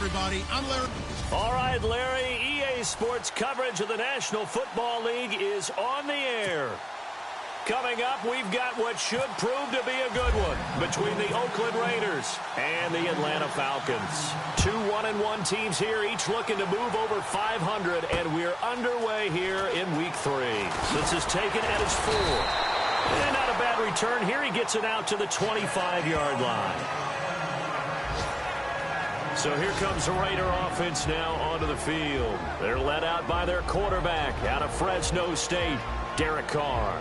everybody. I'm Larry. All right, Larry, EA Sports coverage of the National Football League is on the air. Coming up, we've got what should prove to be a good one between the Oakland Raiders and the Atlanta Falcons. Two 1-1 teams here, each looking to move over 500, and we're underway here in Week 3. This is taken at his 4. And not a bad return. Here he gets it out to the 25-yard line. So here comes the Raider offense now onto the field. They're led out by their quarterback out of Fresno State, Derek Carr.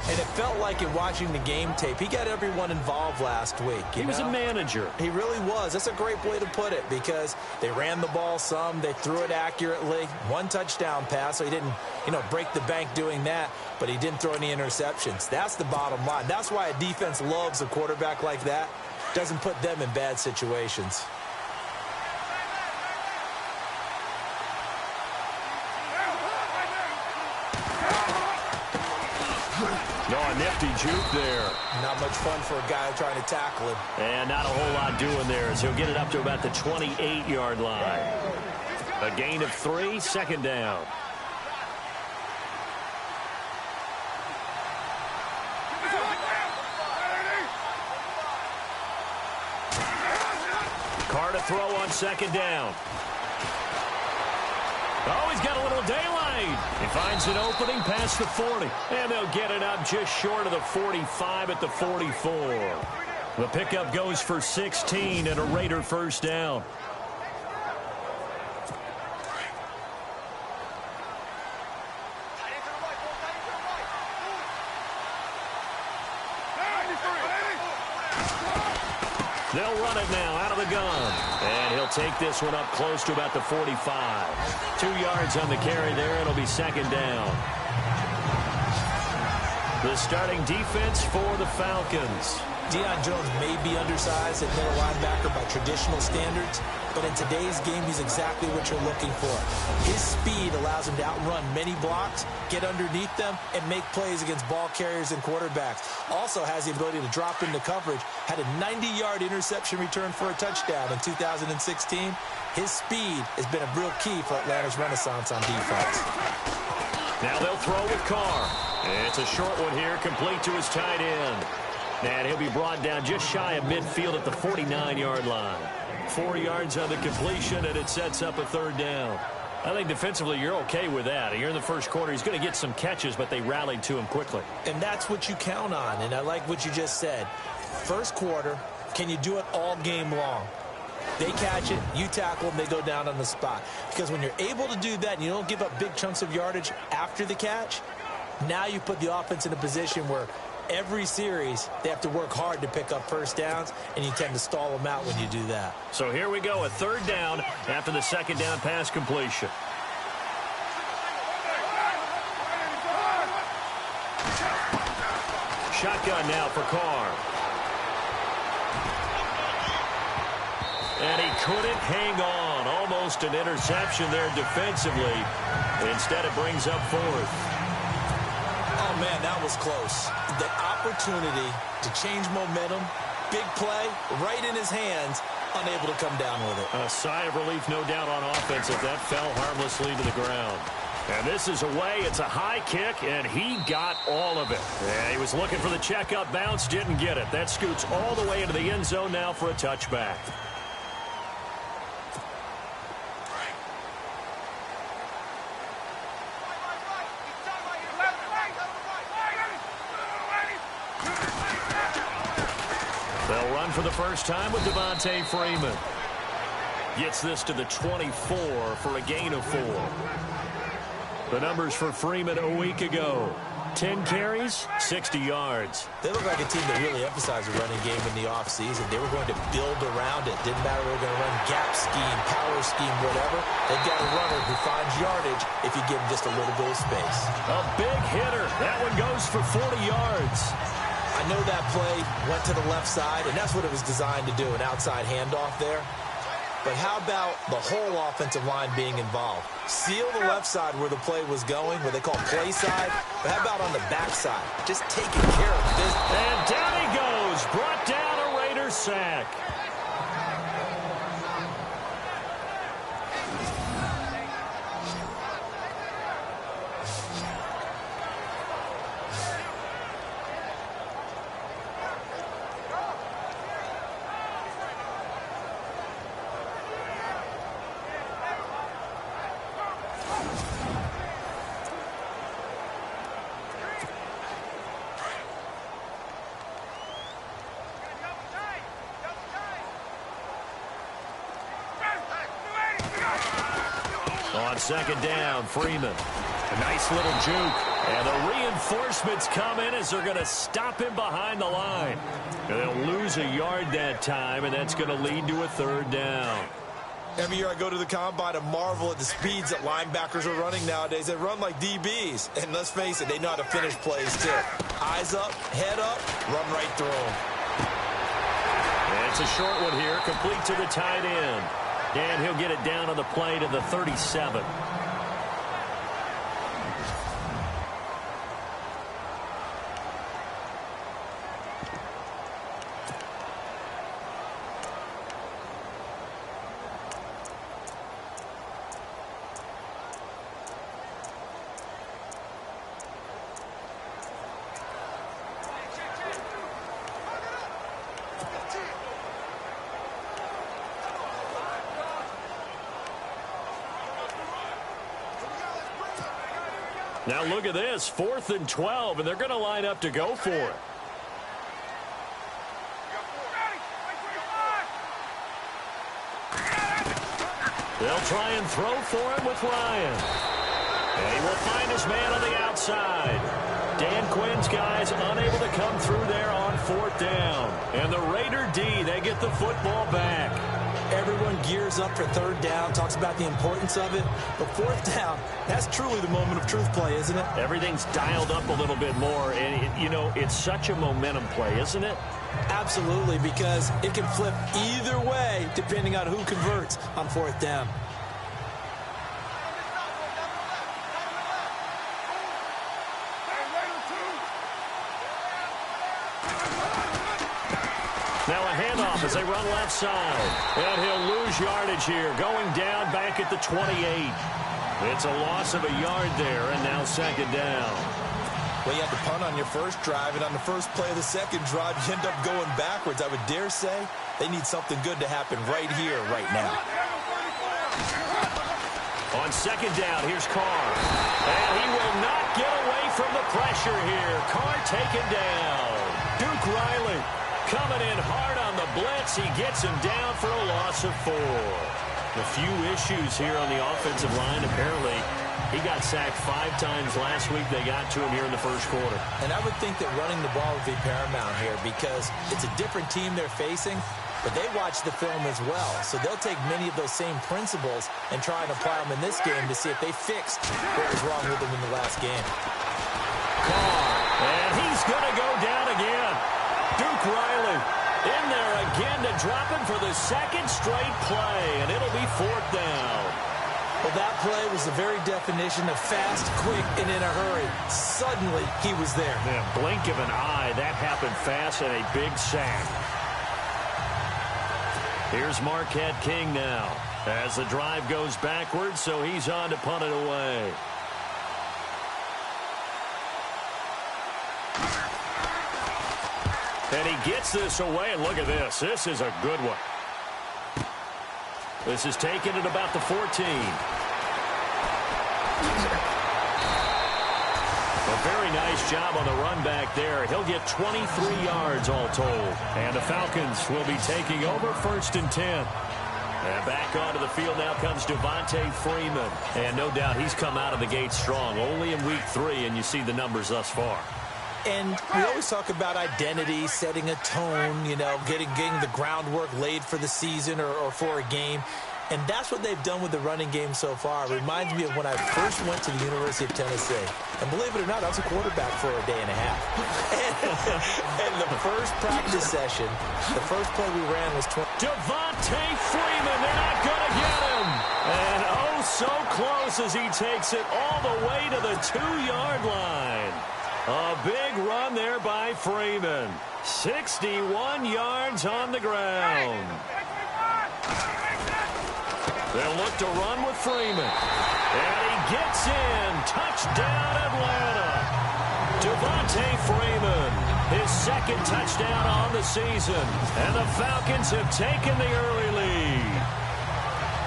And it felt like in watching the game tape, he got everyone involved last week. He was a manager. He really was. That's a great way to put it because they ran the ball some. They threw it accurately. One touchdown pass, so he didn't, break the bank doing that, but he didn't throw any interceptions. That's the bottom line. That's why a defense loves a quarterback like that. Doesn't put them in bad situations. No, a nifty juke there. Not much fun for a guy trying to tackle him. And not a whole lot doing there as he'll get it up to about the 28-yard line. A gain of 3, second down. Carr to throw on second down. Oh, he's got a little daylight. He finds an opening past the 40. And they'll get it up just short of the 45 at the 44. The pickup goes for 16 and a Raider first down. They'll run it now out of the gun. And he'll take this one up close to about the 45. 2 yards on the carry there. It'll be second down. The starting defense for the Falcons. Deion Jones may be undersized at middle linebacker by traditional standards, but in today's game, he's exactly what you're looking for. His speed allows him to outrun many blocks, get underneath them, and make plays against ball carriers and quarterbacks. Also has the ability to drop into coverage. Had a 90-yard interception return for a touchdown in 2016. His speed has been a real key for Atlanta's renaissance on defense. Now they'll throw with Carr. It's a short one here, complete to his tight end. And he'll be brought down just shy of midfield at the 49-yard line. 4 yards on the completion, and it sets up a third down. I think defensively you're okay with that. Here in the first quarter, he's going to get some catches, but they rallied to him quickly. And that's what you count on, and I like what you just said. First quarter, can you do it all game long? They catch it, you tackle them, they go down on the spot. Because when you're able to do that and you don't give up big chunks of yardage after the catch, now you put the offense in a position where every series, they have to work hard to pick up first downs, and you tend to stall them out when you do that. So here we go, a third down after the second down pass completion. Shotgun now for Carr. And he couldn't hang on. Almost an interception there defensively. Instead, it brings up fourth. Oh, man, that was close. The opportunity to change momentum, big play, right in his hands, unable to come down with it. A sigh of relief, no doubt, on offense if that fell harmlessly to the ground. And this is away. It's a high kick, and he got all of it. Yeah, he was looking for the checkup bounce, didn't get it. That scoots all the way into the end zone now for a touchback. They'll run for the first time with Devontae Freeman. Gets this to the 24 for a gain of 4. The numbers for Freeman a week ago. 10 carries, 60 yards. They look like a team that really emphasized a running game in the offseason. They were going to build around it. Didn't matter if they were going to run gap scheme, power scheme, whatever. They've got a runner who finds yardage if you give him just a little bit of space. A big hitter. That one goes for 40 yards. I know that play went to the left side, and that's what it was designed to do, an outside handoff there. But how about the whole offensive line being involved? Seal the left side where the play was going, what they call play side. But how about on the back side? Just taking care of business. And down he goes. Brought down a Raider sack. On second down, Freeman. A nice little juke. And the reinforcements come in as they're going to stop him behind the line. And they'll lose a yard that time, and that's going to lead to a third down. Every year I go to the combine and marvel at the speeds that linebackers are running nowadays. They run like DBs. And let's face it, they know how to finish plays too. Eyes up, head up, run right through them. And it's a short one here, complete to the tight end. And he'll get it down on the play to the 37. Now look at this, 4th and 12, and they're going to line up to go for it. They'll try and throw for it with Ryan. And he will find his man on the outside. Dan Quinn's guys unable to come through there on 4th down. And the Raider D, they get the football back. Everyone gears up for 3rd down, talks about the importance of it. But 4th down, that's truly the moment of truth play, isn't it? Everything's dialed up a little bit more. And, you know, it's such a momentum play, isn't it? Absolutely, because it can flip either way depending on who converts on 4th down. Now a handoff as they run left side. And he'll lose yardage here, going down back at the 28. It's a loss of a yard there, and now 2nd down. Well, you had to punt on your first drive, and on the first play of the second drive, you end up going backwards. I would dare say they need something good to happen right here, right now. On 2nd down, here's Carr. And he will not get away from the pressure here. Carr taken down. Duke Riley coming in hard on the blitz. He gets him down for a loss of 4. A few issues here on the offensive line. Apparently, he got sacked 5 times last week. They got to him here in the first quarter. And I would think that running the ball would be paramount here because it's a different team they're facing, but they watch the film as well. So they'll take many of those same principles and try and apply them in this game to see if they fixed what was wrong with them in the last game. Carr, and he's going to go down again. Duke Riley in there again to drop him for the 2nd straight play, and it'll be 4th down. Well, that play was the very definition of fast, quick, and in a hurry. Suddenly, he was there. Yeah, blink of an eye. That happened fast and a big sack. Here's Marquette King now as the drive goes backwards, so he's on to punt it away. And he gets this away, and look at this. This is a good one. This is taken at about the 14. A very nice job on the run back there. He'll get 23 yards all told. And the Falcons will be taking over 1st and 10. And back onto the field now comes Devontae Freeman. And no doubt he's come out of the gate strong. Only in week 3, and you see the numbers thus far. And we always talk about identity, setting a tone, you know, getting the groundwork laid for the season or for a game. And that's what they've done with the running game so far. It reminds me of when I first went to the University of Tennessee. And believe it or not, I was a quarterback for a day and a half. And the first practice session, the first play we ran was 20. Devontae Freeman, they're not going to get him. And oh, so close as he takes it all the way to the 2-yard line. A big run there by Freeman. 61 yards on the ground. They'll look to run with Freeman. And he gets in. Touchdown, Atlanta. Devontae Freeman, his 2nd touchdown on the season. And the Falcons have taken the early lead.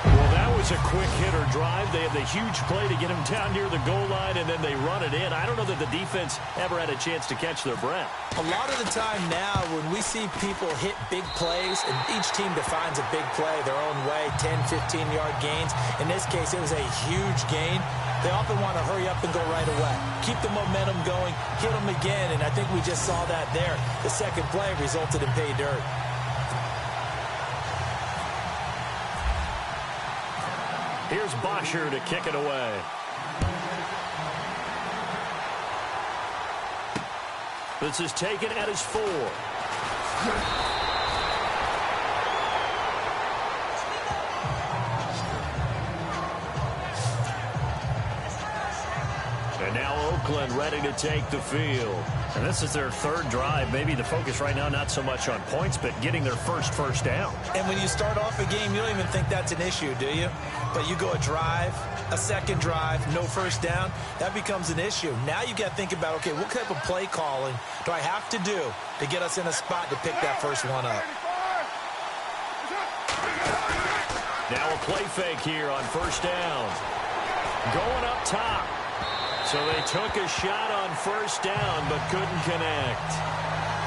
Well, that was was a quick hitter drive. They had the huge play to get him down near the goal line, and then they run it in. I don't know that the defense ever had a chance to catch their breath. A lot of the time now when we see people hit big plays, and each team defines a big play their own way, 10, 15-yard gains. In this case, it was a huge gain. They often want to hurry up and go right away. Keep the momentum going, hit them again, and I think we just saw that there. The second play resulted in pay dirt. Here's Bosher to kick it away. This is taken at his 4. And now Oakland ready to take the field. And this is their third drive. Maybe the focus right now not so much on points, but getting their first down. And when you start off a game, you don't even think that's an issue, do you? But you go a drive, a second drive, no first down, that becomes an issue. Now you got to think about, okay, what type of play calling do I have to do to get us in a spot to pick that first one up? Now a play fake here on first down. Going up top. So they took a shot on first down, but couldn't connect.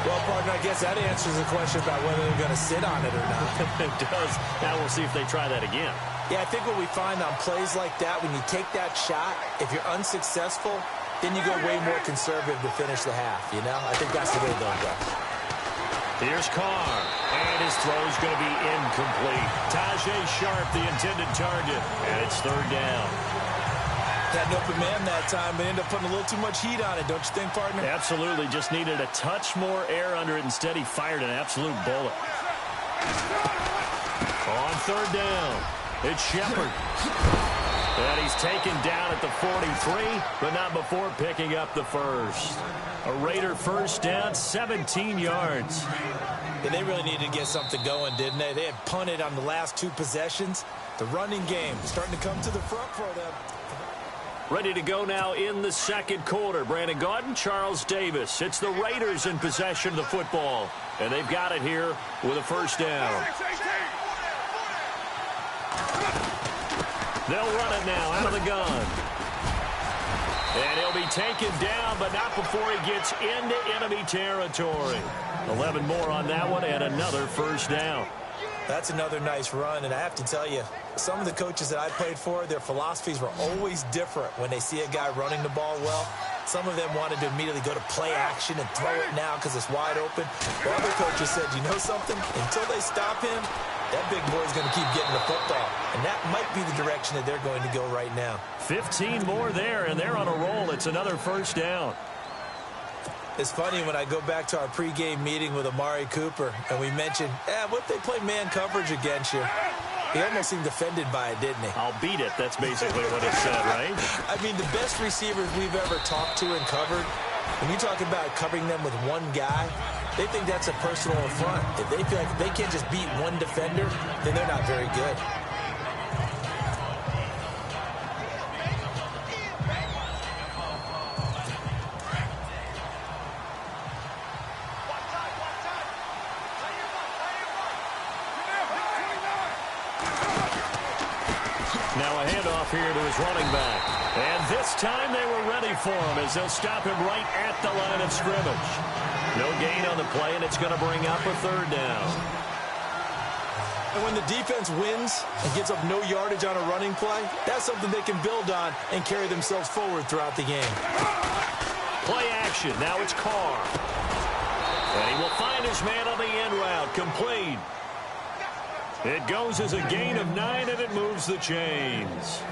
Well, partner, I guess that answers the question about whether they're going to sit on it or not. It does. Now we'll see if they try that again. Yeah, I think what we find on plays like that, when you take that shot, if you're unsuccessful, then you go way more conservative to finish the half, you know? I think that's the way they'll go. Here's Carr, and his throw is going to be incomplete. Tajay Sharp, the intended target, and it's third down. Had an open man that time, but ended up putting a little too much heat on it, don't you think, partner? Absolutely. Just needed a touch more air under it. Instead, he fired an absolute bullet. On third down, it's Shepard. And he's taken down at the 43, but not before picking up the first. A Raider first down, 17 yards. And they really needed to get something going, didn't they? They had punted on the last 2 possessions. The running game starting to come to the front for them. Ready to go now in the second quarter. Brandon Gaudin, Charles Davis. It's the Raiders in possession of the football. And they've got it here with a first down. They'll run it now out of the gun. And he'll be taken down, but not before he gets into enemy territory. 11 more on that one and another first down. That's another nice run, and I have to tell you, some of the coaches that I played for, their philosophies were always different when they see a guy running the ball well. Some of them wanted to immediately go to play action and throw it now because it's wide open. But other coaches said, you know something? Until they stop him, that big boy's going to keep getting the football. And that might be the direction that they're going to go right now. 15 more there, and they're on a roll. It's another first down. It's funny when I go back to our pregame meeting with Amari Cooper, and we mentioned, what if they play man coverage against you? He almost seemed offended by it, didn't he? I'll beat it. That's basically what he said, right? I mean, the best receivers we've ever talked to and covered, when you talk about covering them with one guy, they think that's a personal affront. If they feel like they can't just beat one defender, then they're not very good. Now a handoff here to his running back. And this time they were ready for him as they'll stop him right at the line of scrimmage. No gain on the play, and it's going to bring up a third down. And when the defense wins and gets up no yardage on a running play, that's something they can build on and carry themselves forward throughout the game. Play action. Now it's Carr. And he will find his man on the end route. Complete. It goes as a gain of 9, and it moves the chains.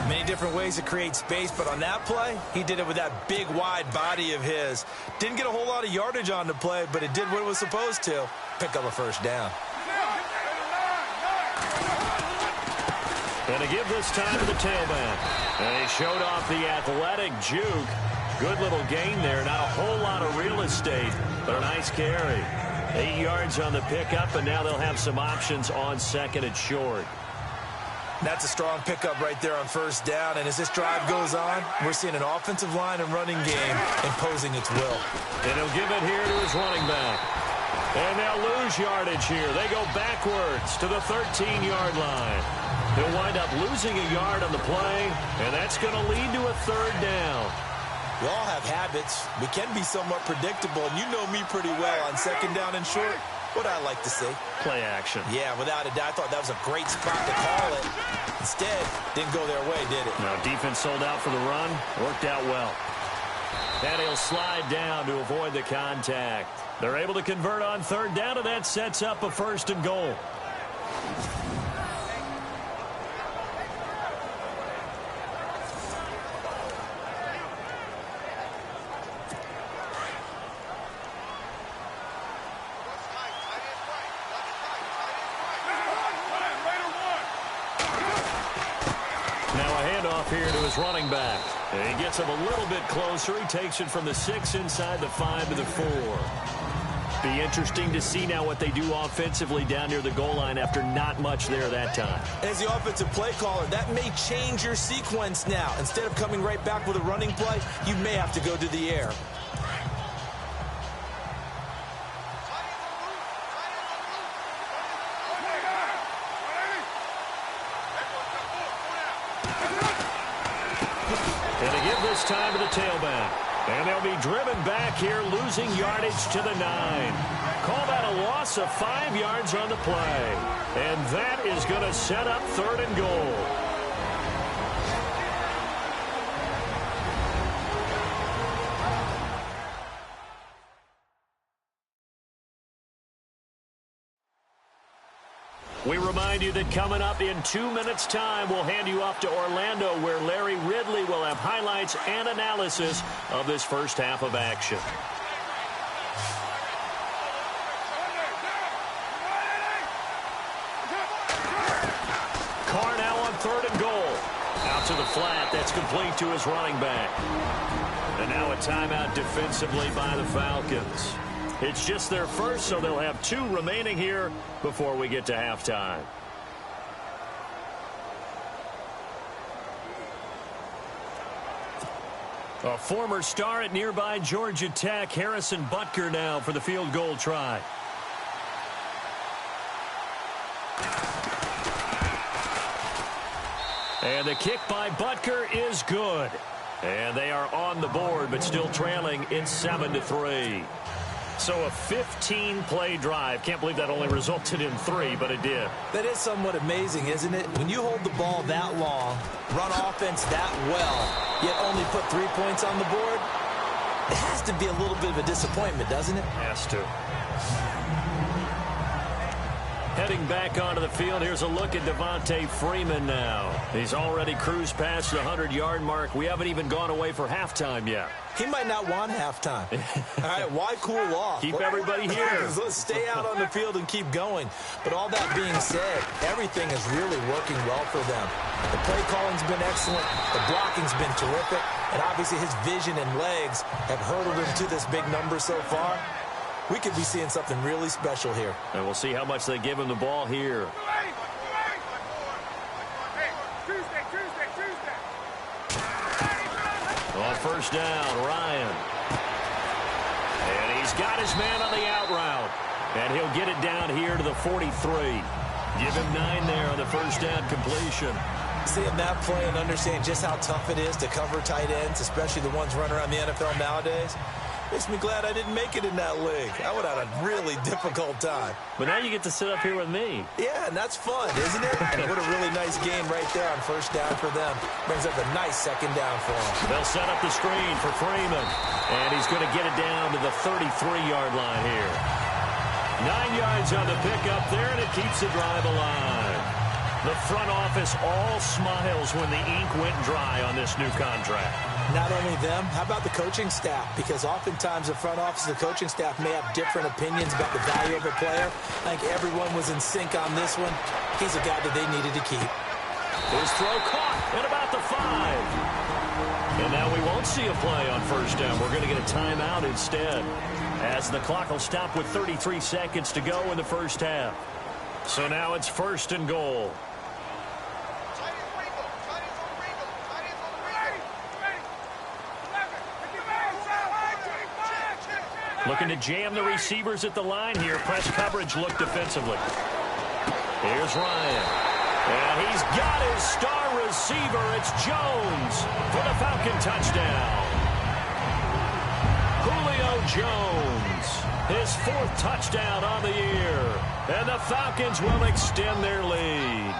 Many different ways to create space, but on that play, he did it with that big, wide body of his. Didn't get a whole lot of yardage on the play, but it did what it was supposed to. Pick up a first down. And to give this time to the tailback. And he showed off the athletic juke. Good little gain there. Not a whole lot of real estate, but a nice carry. 8 yards on the pickup, and now they'll have some options on second and short. That's a strong pickup right there on first down, and as this drive goes on, we're seeing an offensive line and running game imposing its will. And he'll give it here to his running back. And they'll lose yardage here. They go backwards to the 13-yard line. He'll wind up losing a yard on the play, and that's going to lead to a third down. We all have habits. We can be somewhat predictable, and you know me pretty well on second down and short. What I like to say? Play action. Yeah, without a doubt. I thought that was a great spot to call it. Instead, didn't go their way, did it? No, defense sold out for the run. Worked out well. And he'll slide down to avoid the contact. They're able to convert on third down, and that sets up a first and goal. Here to his running back. And he gets him a little bit closer. He takes it from the 6 inside the 5 to the 4. Be interesting to see now what they do offensively down near the goal line after not much there that time. As the offensive play caller, that may change your sequence now. Instead of coming right back with a running play, you may have to go to the air. Time to the tailback. And they'll be driven back here, losing yardage to the 9. Call that a loss of 5 yards on the play. And that is going to set up third and goal. We remind you that coming up in 2 minutes' time, we'll hand you off to Orlando, where Larry Ridley will have highlights and analysis of this first half of action. Carr now on third and goal. Out to the flat. That's complete to his running back. And now a timeout defensively by the Falcons. It's just their first, so they'll have 2 remaining here before we get to halftime. A former star at nearby Georgia Tech, Harrison Butker now for the field goal try. And the kick by Butker is good. And they are on the board, but still trailing in 7-3. So a 15-play drive. Can't believe that only resulted in 3, but it did. That is somewhat amazing, isn't it? When you hold the ball that long, run offense that well, yet only put 3 points on the board, it has to be a little bit of a disappointment, doesn't it? Has to. Heading back onto the field, here's a look at Devontae Freeman now. He's already cruised past the 100-yard mark. We haven't even gone away for halftime yet. He might not want halftime. All right, why cool off? Keep everybody here. Let's stay out on the field and keep going. But all that being said, everything is really working well for them. The play calling's been excellent. The blocking's been terrific. And obviously his vision and legs have hurdled him to this big number so far. We could be seeing something really special here. And we'll see how much they give him the ball here. On first down, Ryan. And he's got his man on the out route. And he'll get it down here to the 43. Give him 9 there on the first down completion. Seeing that play and understand just how tough it is to cover tight ends, especially the ones running around the NFL nowadays, makes me glad I didn't make it in that league. I would have had a really difficult time. But now you get to sit up here with me. Yeah, and that's fun, isn't it? And what a really nice game right there on first down for them. Brings up a nice second down for them. They'll set up the screen for Freeman. And he's going to get it down to the 33-yard line here. 9 yards on the pickup there, and it keeps the drive alive. The front office all smiles when the ink went dry on this new contract. Not only them, how about the coaching staff? Because oftentimes the front office and the coaching staff may have different opinions about the value of a player. I think everyone was in sync on this one. He's a guy that they needed to keep. His throw caught at about the 5. And now we won't see a play on first down. We're going to get a timeout instead, as the clock will stop with 33 seconds to go in the first half. So now it's first and goal. Looking to jam the receivers at the line here. Press coverage look defensively. Here's Ryan. And he's got his star receiver. It's Jones for the Falcon touchdown. Julio Jones, his 4th touchdown on the year. And the Falcons will extend their lead.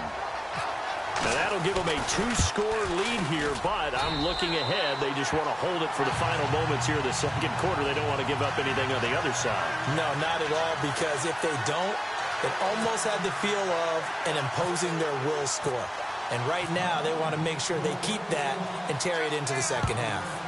Now that'll give them a 2-score lead here, but I'm looking ahead. They just want to hold it for the final moments here of the second quarter. They don't want to give up anything on the other side. No, not at all, because if they don't, it almost had the feel of an imposing their will score. And right now, they want to make sure they keep that and carry it into the second half.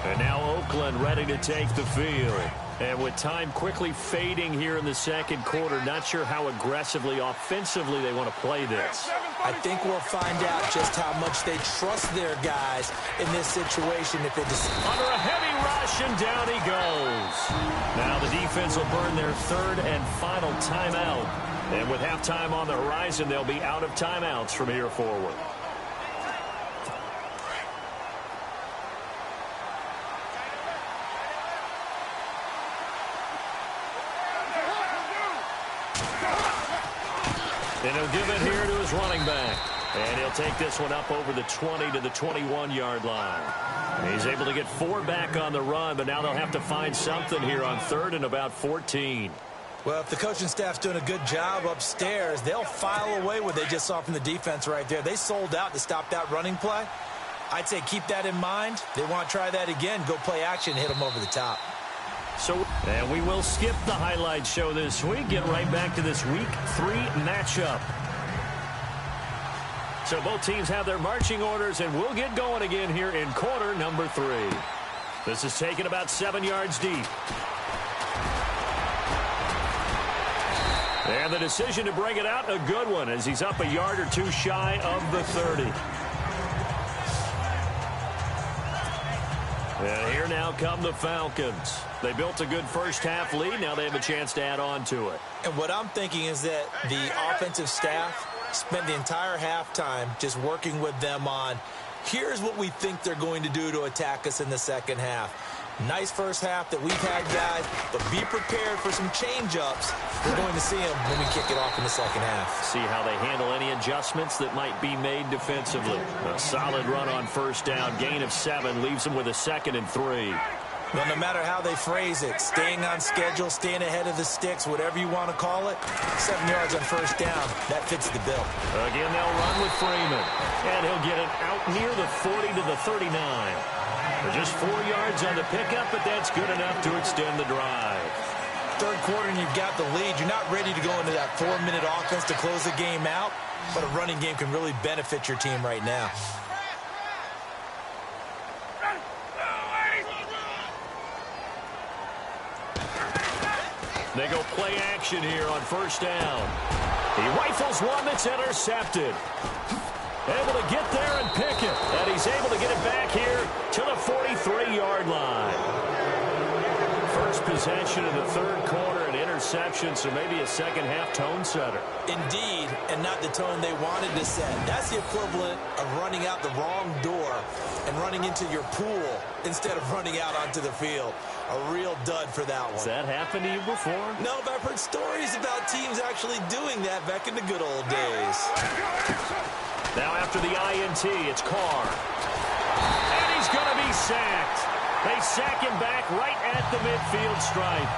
And now Oakland ready to take the field. And with time quickly fading here in the second quarter, not sure how aggressively, offensively they want to play this. I think we'll find out just how much they trust their guys in this situation. If they under a heavy rush, and down he goes. Now the defense will burn their 3rd and final timeout. And with halftime on the horizon, they'll be out of timeouts from here forward. And he'll give it here to his running back. And he'll take this one up over the 20 to the 21-yard line. He's able to get 4 back on the run, but now they'll have to find something here on 3rd and about 14. Well, if the coaching staff's doing a good job upstairs, they'll file away what they just saw from the defense right there. They sold out to stop that running play. I'd say keep that in mind. They want to try that again, go play action, hit them over the top. And we will skip the highlight show this week. Get right back to this Week 3 matchup. So both teams have their marching orders, and we'll get going again here in quarter number 3. This is taken about 7 yards deep. And the decision to bring it out, a good one, as he's up a yard or 2 shy of the 30. And here now come the Falcons. They built a good first-half lead. Now they have a chance to add on to it. And what I'm thinking is that the offensive staff spent the entire halftime just working with them on, here's what we think they're going to do to attack us in the second half. Nice first half that we've had, guys, but be prepared for some change-ups. We're going to see them when we kick it off in the second half. See how they handle any adjustments that might be made defensively. A solid run on first down. Gain of 7 leaves them with a 2nd and 3. Well, no matter how they phrase it, staying on schedule, staying ahead of the sticks, whatever you want to call it, 7 yards on first down, that fits the bill. Again, they'll run with Freeman. And he'll get it out near the 40 to the 39. For just 4 yards on the pickup, but that's good enough to extend the drive. Third quarter and you've got the lead. You're not ready to go into that 4-minute offense to close the game out, but a running game can really benefit your team right now. They go play action here on first down. He rifles one that's intercepted. Able to get there and pick it. And he's able to get it back here to the 43-yard line. First possession of the third quarter, an interception, so maybe a second-half tone setter. Indeed, and not the tone they wanted to set. That's the equivalent of running out the wrong door and running into your pool instead of running out onto the field. A real dud for that one. Has that happened to you before? No, but I've heard stories about teams actually doing that back in the good old days. Now after the INT, it's Carr. And he's going to be sacked. They sack him back right at the midfield stripe.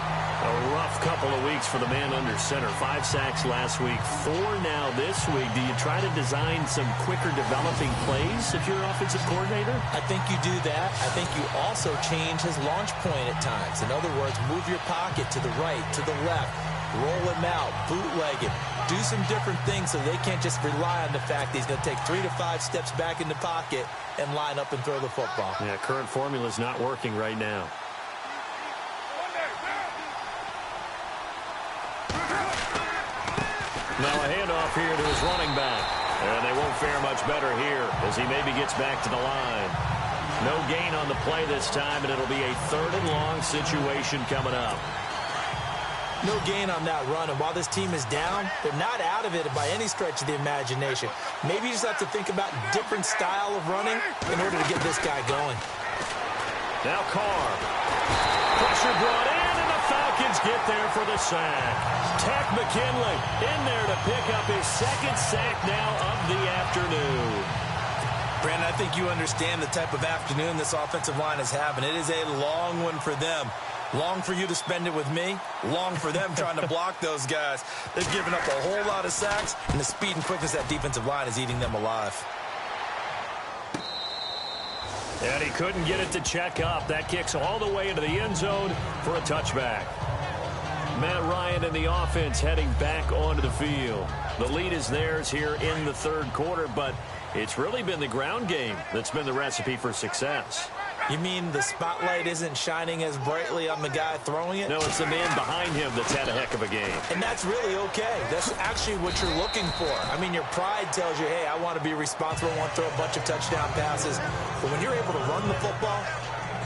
A rough couple of weeks for the man under center. 5 sacks last week, 4 now this week. Do you try to design some quicker developing plays if you're an offensive coordinator? I think you do that. I think you also change his launch point at times. In other words, move your pocket to the right, to the left. Roll him out, bootleg him. Do some different things so they can't just rely on the fact that he's going to take 3 to 5 steps back in the pocket and line up and throw the football. Yeah, current formula is not working right now. Now a handoff here to his running back. And they won't fare much better here as he maybe gets back to the line. No gain on the play this time, and it'll be a 3rd and long situation coming up. No gain on that run, and while this team is down, they're not out of it by any stretch of the imagination. Maybe you just have to think about a different style of running in order to get this guy going. Now Carr. Pressure brought in, and the Falcons get there for the sack. Tech McKinley in there to pick up his second sack now of the afternoon. Brandon, I think you understand the type of afternoon this offensive line is having. It is a long one for them. Long for you to spend it with me. Long for them trying to block those guys. They've given up a whole lot of sacks, and the speed and quickness of that defensive line is eating them alive. And he couldn't get it to check up. That kicks all the way into the end zone for a touchback. Matt Ryan and the offense heading back onto the field. The lead is theirs here in the third quarter, but it's really been the ground game that's been the recipe for success. You mean the spotlight isn't shining as brightly on the guy throwing it? No, it's the man behind him that's had a heck of a game. And that's really okay. That's actually what you're looking for. I mean, your pride tells you, hey, I want to be responsible. I want to throw a bunch of touchdown passes. But when you're able to run the football,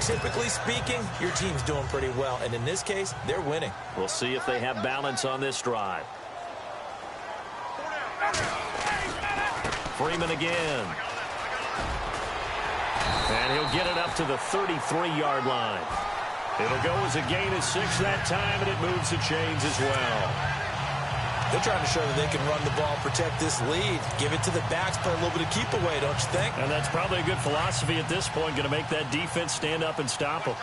typically speaking, your team's doing pretty well. And in this case, they're winning. We'll see if they have balance on this drive. Freeman again. And he'll get it up to the 33-yard line. It'll go as a gain of 6 that time, and it moves the chains as well. They're trying to show that they can run the ball, protect this lead, give it to the backs, play a little bit of keep away, don't you think? And that's probably a good philosophy at this point, going to make that defense stand up and stop them.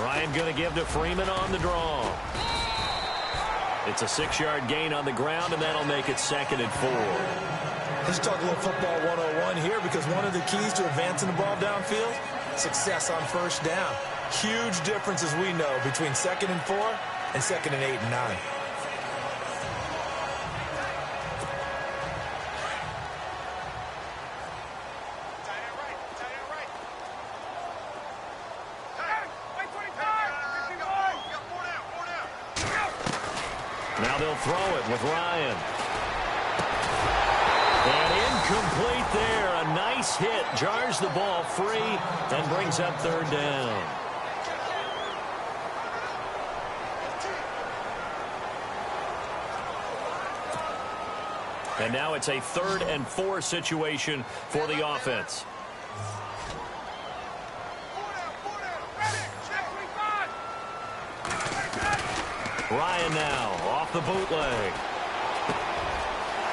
Ryan going to give to Freeman on the draw. It's a 6-yard gain on the ground, and that'll make it 2nd and 4. Let's talk a little football 101 here, because one of the keys to advancing the ball downfield, success on first down. Huge difference, as we know, between 2nd and 4 and 2nd and 8 and 9. Now they'll throw it with Ryan. And incomplete there. A nice hit. Jars the ball free and brings up 3rd down. And now it's a 3rd and 4 situation for the offense. Ryan now off the bootleg.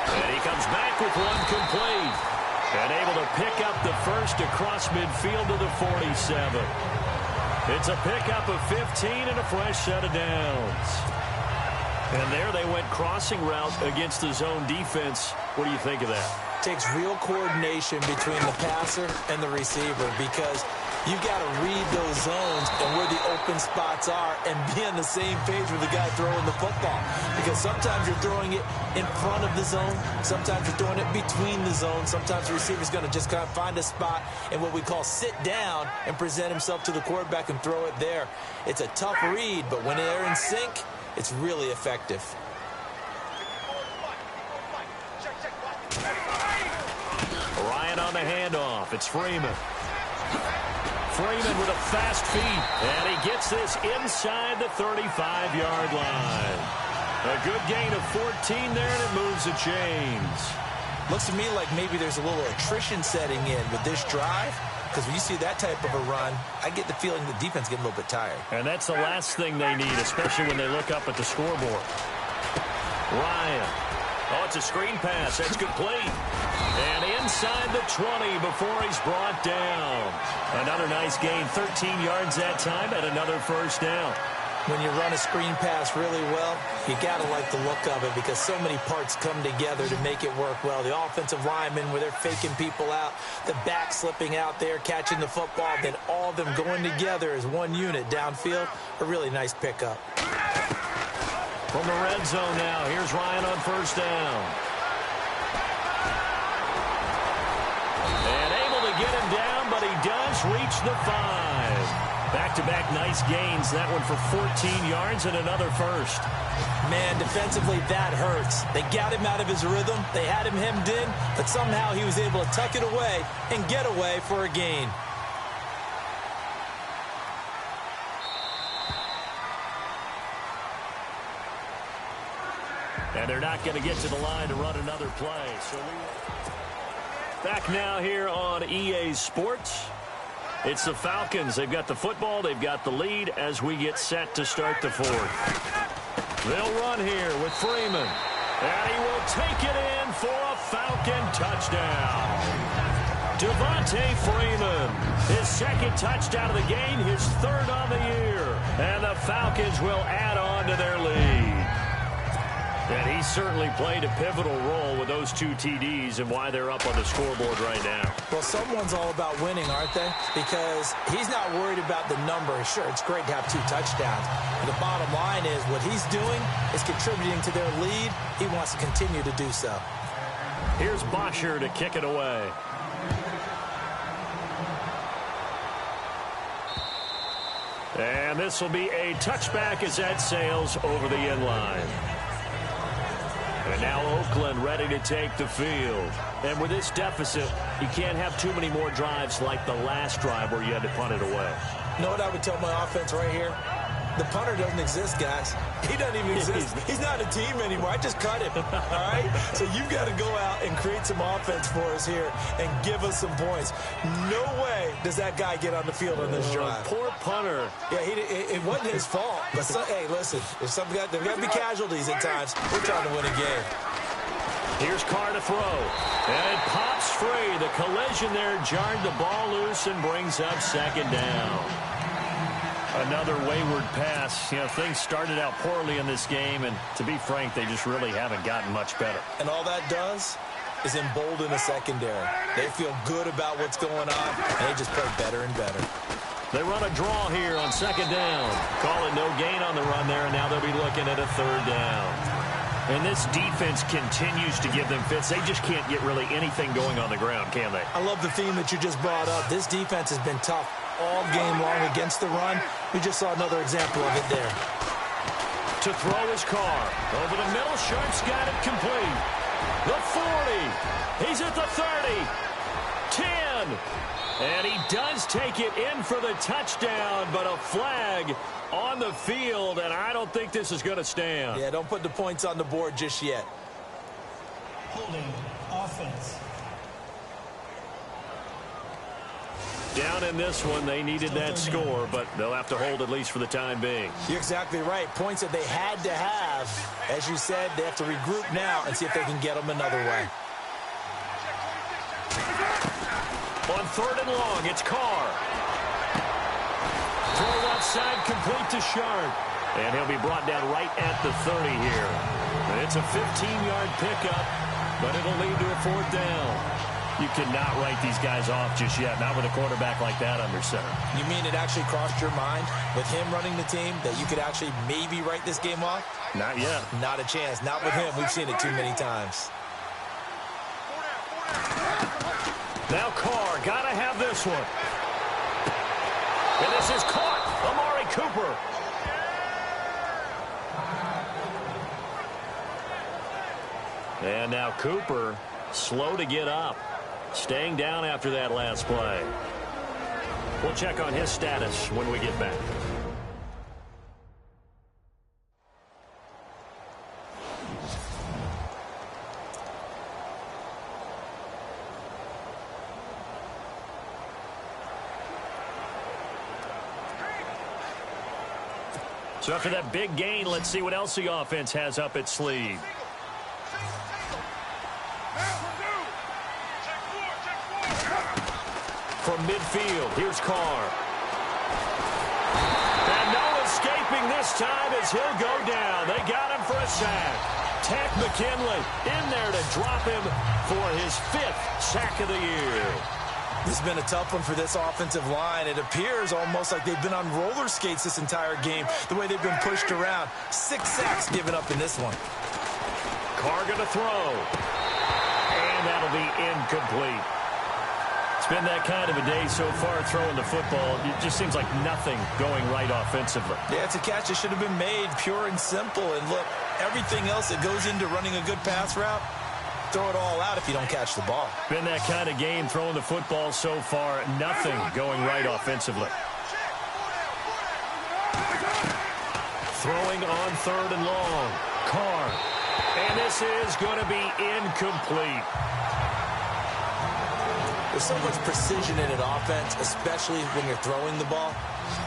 And he comes back with one complete. And able to pick up the first across midfield to the 47. It's a pickup of 15 and a fresh set of downs. And there they went crossing route against the zone defense. What do you think of that? Takes real coordination between the passer and the receiver, because you've got to read those zones and where the open spots are and be on the same page with the guy throwing the football. Because sometimes you're throwing it in front of the zone. Sometimes you're throwing it between the zones. Sometimes the receiver's going to just kind of find a spot and what we call sit down and present himself to the quarterback and throw it there. It's a tough read, but when they're in sync, it's really effective. Ryan on the handoff. It's Freeman. Freeman with a fast feet, and he gets this inside the 35-yard line. A good gain of 14 there, and it moves the chains. Looks to me like maybe there's a little attrition setting in with this drive, because when you see that type of a run, I get the feeling the defense getting a little bit tired. And that's the last thing they need, especially when they look up at the scoreboard. Ryan. Oh, it's a screen pass. That's complete. And inside the 20 before he's brought down. Another nice gain, 13 yards that time, and another first down. When you run a screen pass really well, you got to like the look of it, because so many parts come together to make it work well. The offensive linemen, where they're faking people out, the back slipping out there, catching the football, then all of them going together as one unit downfield. A really nice pickup. From the red zone now, here's Ryan on first down. And able to get him down, but he does reach the 5. Back-to-back nice gains. That one for 14 yards and another first. Man, defensively, that hurts. They got him out of his rhythm. They had him hemmed in, but somehow he was able to tuck it away and get away for a gain. And they're not going to get to the line to run another play. So back now here on EA Sports. It's the Falcons. They've got the football. They've got the lead as we get set to start the fourth. They'll run here with Freeman. And he will take it in for a Falcon touchdown. Devontae Freeman, his second touchdown of the game, his third on the year. And the Falcons will add on to their lead. And he certainly played a pivotal role with those two TDs and why they're up on the scoreboard right now. Well, someone's all about winning, aren't they? Because he's not worried about the number. Sure, it's great to have 2 touchdowns. But the bottom line is what he's doing is contributing to their lead. He wants to continue to do so. Here's Bosher to kick it away. And this will be a touchback as that sails over the end line. And now Oakland ready to take the field. And with this deficit, you can't have too many more drives like the last drive where you had to punt it away. You know what I would tell my offense right here? The punter doesn't exist, guys. He doesn't even exist. He's not a team anymore. I just cut him, all right? So you've got to go out and create some offense for us here and give us some points. No way does that guy get on the field on this drive. Poor punter. Yeah, it wasn't his fault. But hey, listen, there's got to be casualties at times. We're trying to win a game. Here's Carr to throw. And it pops free. The collision there jarred the ball loose and brings up second down. Another wayward pass. You know, things started out poorly in this game, and to be frank, they just really haven't gotten much better. And all that does is embolden the secondary. They feel good about what's going on, and they just play better and better. They run a draw here on second down. Call it no gain on the run there, and now they'll be looking at a third down. And this defense continues to give them fits. They just can't get really anything going on the ground, can they? I love the theme that you just brought up. This defense has been tough all game long against the run. We just saw another example of it there. To throw his Carr. Over the middle, Sharp's got it complete. The 40. He's at the 30. 10. And he does take it in for the touchdown, but a flag on the field, and I don't think this is going to stand. Yeah, don't put the points on the board just yet. Holding offense. Down in this one, they needed that score, but they'll have to hold at least for the time being. You're exactly right. Points that they had to have. As you said, they have to regroup now and see if they can get them another way. On third and long, it's Carr. Throw outside, complete to Sharp. And he'll be brought down right at the 30 here. And it's a 15-yard pickup, but it'll lead to a fourth down. You cannot write these guys off just yet, not with a quarterback like that under center. You mean it actually crossed your mind with him running the team that you could actually maybe write this game off? Not yet. Not a chance. Not with him. We've seen it too many times. Now Carr, gotta have this one. And this is caught. Amari Cooper. And now Cooper, slow to get up. Staying down after that last play. We'll check on his status when we get back. So after that big gain, let's see what else the offense has up its sleeve. From midfield, here's Carr. And no escaping this time as he'll go down. They got him for a sack. Tack McKinley in there to drop him for his 5th sack of the year. This has been a tough one for this offensive line. It appears almost like they've been on roller skates this entire game, the way they've been pushed around. 6 sacks given up in this one. Carr going to throw. And that'll be incomplete. It's been that kind of a day so far throwing the football. It just seems like nothing going right offensively. Yeah, it's a catch that should have been made, pure and simple. And look, everything else that goes into running a good pass route, throw it all out if you don't catch the ball. Been that kind of game throwing the football so far. Nothing going right offensively. Throwing on third and long. Carr. And this is going to be incomplete. There's so much precision in an offense, especially when you're throwing the ball.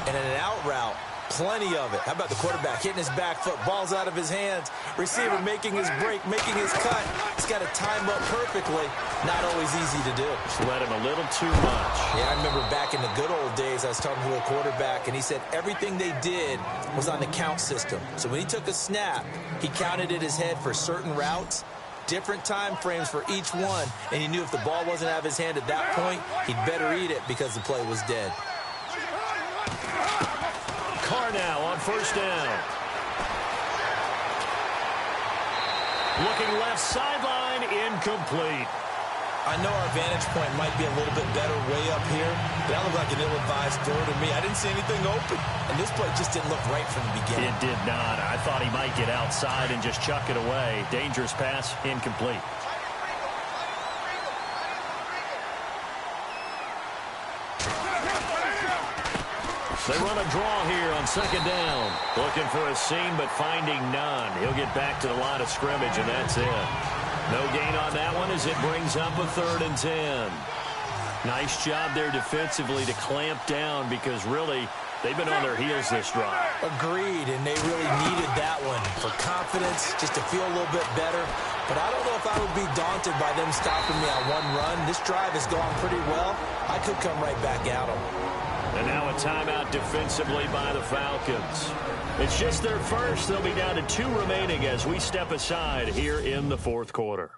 And in an out route, plenty of it. How about the quarterback hitting his back foot, ball's out of his hands, receiver making his break, making his cut. He's got to time up perfectly. Not always easy to do. Just let him a little too much. Yeah, I remember back in the good old days, I was talking to a quarterback, and he said everything they did was on the count system. So when he took a snap, he counted in his head for certain routes, different time frames for each one, and he knew if the ball wasn't out of his hand at that point, he'd better eat it because the play was dead. Carr now on first down. Looking left sideline, incomplete. I know our vantage point might be a little bit better way up here, but that looked like an ill-advised throw to me. I didn't see anything open, and this play just didn't look right from the beginning. It did not. I thought he might get outside and just chuck it away. Dangerous pass, incomplete. They run a draw here on second down. Looking for a seam, but finding none. He'll get back to the line of scrimmage, and that's it. No gain on that one as it brings up a 3rd and 10. Nice job there defensively to clamp down because really they've been on their heels this drive. Agreed, and they really needed that one for confidence, just to feel a little bit better. But I don't know if I would be daunted by them stopping me on one run. This drive has gone pretty well. I could come right back at them. And now a timeout defensively by the Falcons. It's just their first. They'll be down to 2 remaining as we step aside here in the 4th quarter.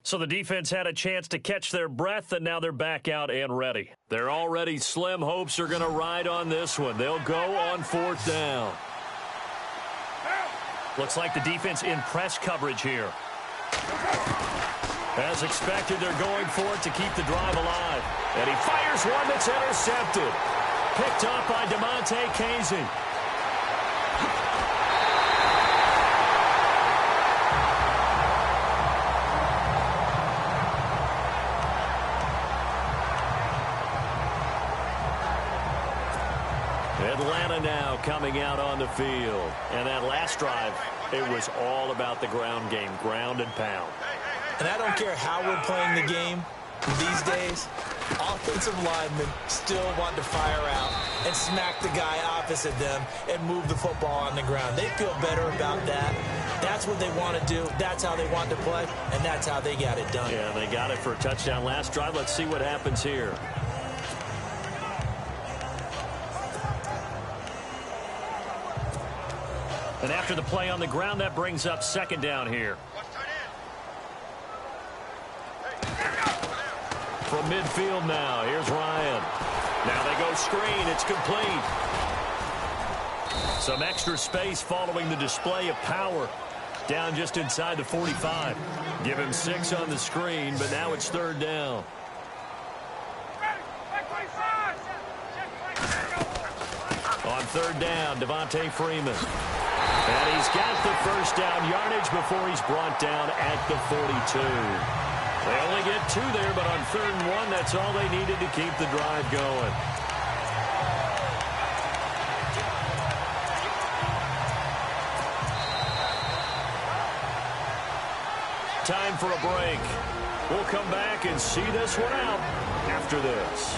So the defense had a chance to catch their breath, and now they're back out and ready. Their already slim hopes are going to ride on this one. They'll go on 4th down. Looks like the defense in press coverage here. As expected, they're going for it to keep the drive alive. And he fires one that's intercepted. Picked up by DeMonte Casey. Atlanta now coming out on the field. And that last drive, it was all about the ground game, ground and pound. And I don't care how we're playing the game these days, offensive linemen still want to fire out and smack the guy opposite them and move the football on the ground. They feel better about that. That's what they want to do. That's how they want to play, and that's how they got it done. Yeah, they got it for a touchdown last drive. Let's see what happens here. And after the play on the ground, that brings up second down here. From midfield now, here's Ryan. Now they go screen, it's complete. Some extra space following the display of power. Down just inside the 45. Give him 6 on the screen, but now it's 3rd down. On 3rd down, Devontae Freeman. And he's got the first down yardage before he's brought down at the 42. They only get 2 there, but on 3rd and 1, that's all they needed to keep the drive going. Time for a break. We'll come back and see this one out after this.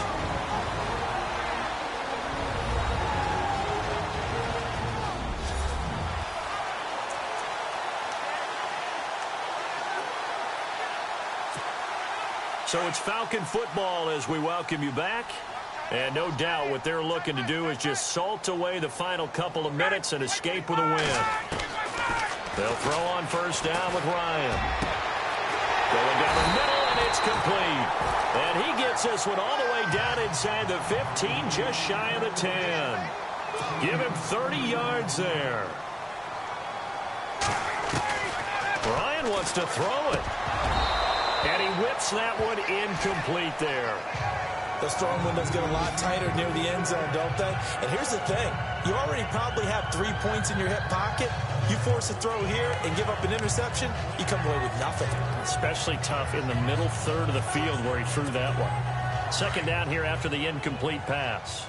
So it's Falcon football as we welcome you back. And no doubt what they're looking to do is just salt away the final couple of minutes and escape with a win. They'll throw on first down with Ryan. Going down the middle, and it's complete. And he gets this one all the way down inside the 15, just shy of the 10. Give him 30 yards there. Ryan wants to throw it. And he whips that one incomplete there. Those throwing windows get a lot tighter near the end zone, don't they? And here's the thing. You already probably have 3 points in your hip pocket. You force a throw here and give up an interception, you come away with nothing. Especially tough in the middle third of the field where he threw that one. Second down here after the incomplete pass.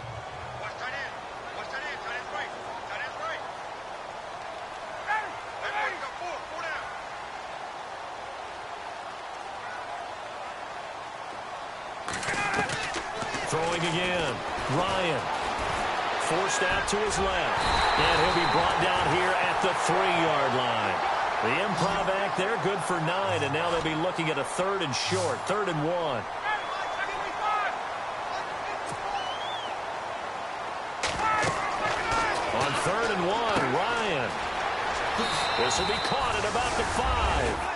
throwing again. Ryan forced out to his left. And he'll be brought down here at the 3-yard line. The improv act there, good for 9. And now they'll be looking at a 3rd and short, 3rd and 1. On 3rd and 1, Ryan. This will be caught at about the 5.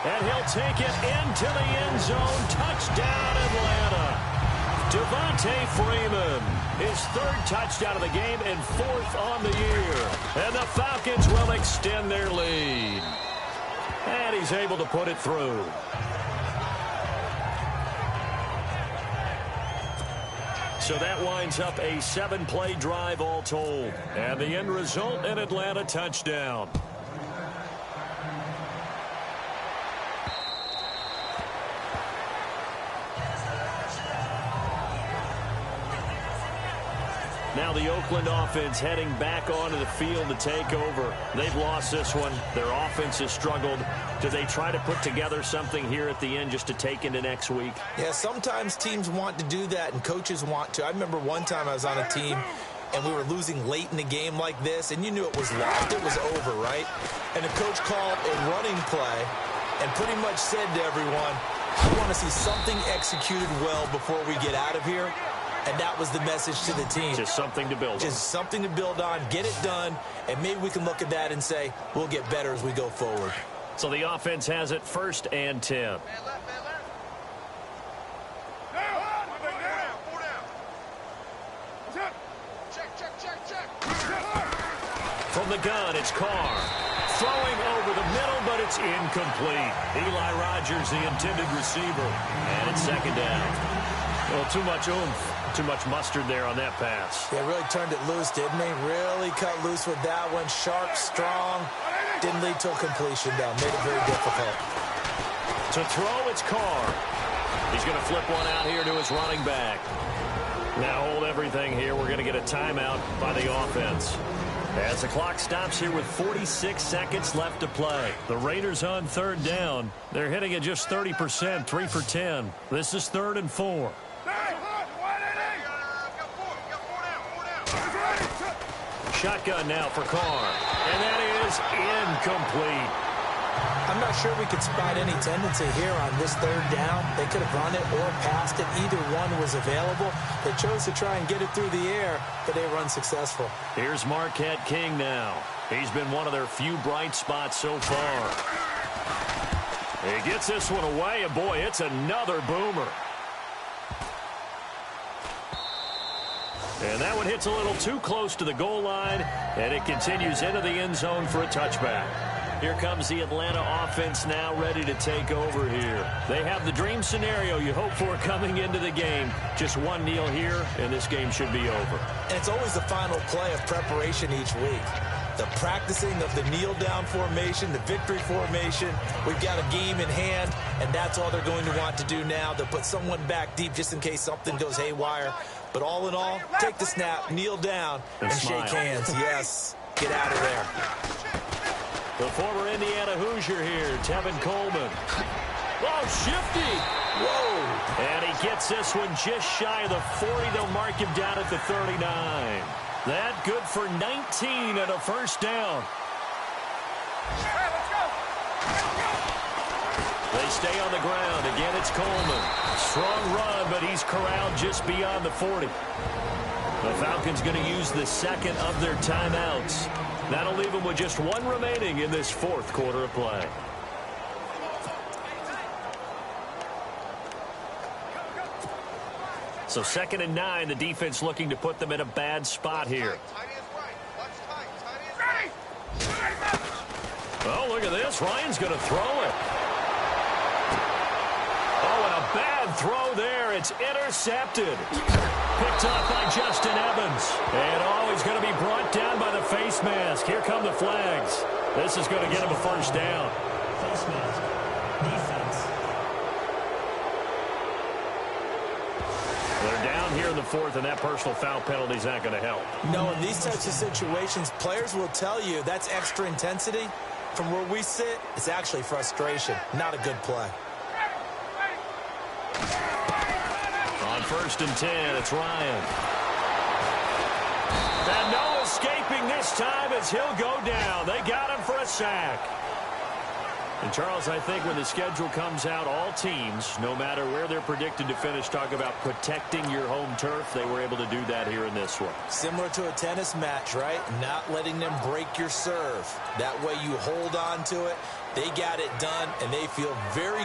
And he'll take it into the end zone. Touchdown, Atlanta. Devontae Freeman, his 3rd touchdown of the game and 4th on the year. And the Falcons will extend their lead. And he's able to put it through. So that winds up a 7-play drive all told. And the end result, an Atlanta touchdown. Now the Oakland offense heading back onto the field to take over. They've lost this one. Their offense has struggled. Do they try to put together something here at the end just to take into next week? Yeah, sometimes teams want to do that and coaches want to. I remember one time I was on a team and we were losing late in the game like this, and you knew it was lost. It was over, right? And the coach called a running play and pretty much said to everyone, I want to see something executed well before we get out of here. And that was the message to the team. Just something to build on. Just something to build on, get it done, and maybe we can look at that and say, we'll get better as we go forward. So the offense has it 1st and 10. From the gun, it's Carr. Throwing over the middle, but it's incomplete. Eli Rogers, the intended receiver. And it's 2nd down. Well, too much oomph. Too much mustard there on that pass. Yeah, really turned it loose, didn't he? Really cut loose with that one. Sharp, strong. Didn't lead to a completion, though. Made it very difficult. To throw, it's Carr. He's going to flip one out here to his running back. Now hold everything here. We're going to get a timeout by the offense. As the clock stops here with 46 seconds left to play. The Raiders on 3rd down. They're hitting at just 30%, 3 for 10. This is 3rd and 4. Shotgun now for Carr. And that is incomplete. I'm not sure we could spot any tendency here on this 3rd down. They could have run it or passed it. Either one was available. They chose to try and get it through the air, but they were unsuccessful. Here's Marquette King now. He's been one of their few bright spots so far. He gets this one away, and boy, it's another boomer. And that one hits a little too close to the goal line, and it continues into the end zone for a touchback. Here comes the Atlanta offense now ready to take over here. They have the dream scenario you hope for coming into the game. Just one kneel here, and this game should be over. And it's always the final play of preparation each week. The practicing of the kneel-down formation, the victory formation. We've got a game in hand, and that's all they're going to want to do now. They'll put someone back deep just in case something goes haywire. But all in all, take the snap, kneel down, and shake hands. Yes, get out of there. The former Indiana Hoosier here, Tevin Coleman. Oh, shifty. Whoa. And he gets this one just shy of the 40. They'll mark him down at the 39. That good for 19 and a 1st down. They stay on the ground. Again, it's Coleman. Strong run, but he's corralled just beyond the 40. The Falcons going to use the 2nd of their timeouts. That'll leave them with just 1 remaining in this 4th quarter of play. So 2nd and 9, the defense looking to put them in a bad spot here. Oh, look at this. Ryan's going to throw it. Oh, and a bad throw there. It's intercepted. Picked up by Justin Evans. And oh, he's going to be brought down by the face mask. Here come the flags. This is going to get him a 1st down. Face mask. Defense. They're down here in the 4th, and that personal foul penalty is not going to help. No, in these types of situations, players will tell you that's extra intensity. From where we sit, it's actually frustration. Not a good play. On first and 10. It's Ryan. And no escaping this time as he'll go down. They got him for a sack. And, Charles, I think when the schedule comes out, all teams, no matter where they're predicted to finish, talk about protecting your home turf. They were able to do that here in this one. Similar to a tennis match, right? Not letting them break your serve. That way you hold on to it. They got it done, and they feel very